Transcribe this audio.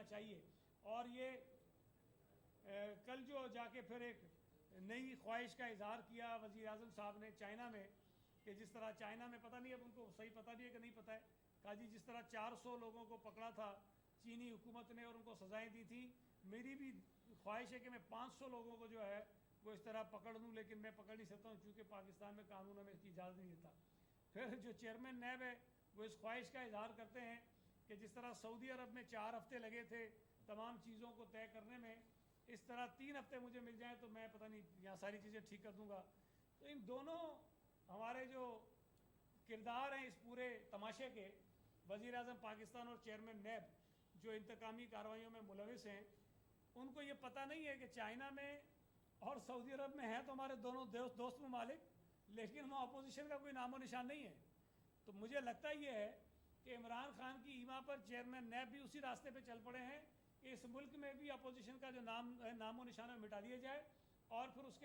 چاہیے. اور یہ کل جو جا کے پھر ایک نئی خواہش کا اظہار کیا وزیر اعظم صاحب نے چائنا میں، کہ جس طرح چائنا میں پتہ نہیں اب ان کو صحیح پتہ بھی ہے کہ نہیں پتہ ہے، کہا جی جس طرح 400 لوگوں کو پکڑا تھا چینی حکومت نے اور ان کو سزائیں دی تھیں، میری بھی خواہش ہے کہ میں 500 لوگوں کو جو ہے وہ اس طرح پکڑ دوں، لیکن میں پکڑ نہیں سکتا ہوں چونکہ پاکستان میں قانون ہمیں اس کی اجازت نہیں دیتا. پھر جو چیئرمین نیب ہے وہ اس خواہش کا اظہار کرتے ہیں کہ جس طرح سعودی عرب میں 4 ہفتے لگے تھے تمام چیزوں کو طے کرنے میں، اس طرح 3 ہفتے مجھے مل جائیں تو میں پتہ نہیں یہاں ساری چیزیں ٹھیک کر دوں گا. تو ان دونوں ہمارے جو کردار ہیں اس پورے تماشے کے، وزیر اعظم پاکستان اور چیئرمین نیب جو انتقامی کارروائیوں میں ملوث ہیں، ان کو یہ پتہ نہیں ہے کہ چائنا میں اور سعودی عرب میں ہیں تو ہمارے دونوں دوست ممالک، لیکن وہ اپوزیشن کا کوئی نام و نشان نہیں ہے. تو مجھے لگتا یہ ہے کہ عمران خان کی ایما پر چیئرمین نیب بھی اسی راستے پہ چل پڑے ہیں کہ اس ملک میں بھی اپوزیشن کا جو نام و نشانہ مٹا دیا جائے، اور پھر اس کے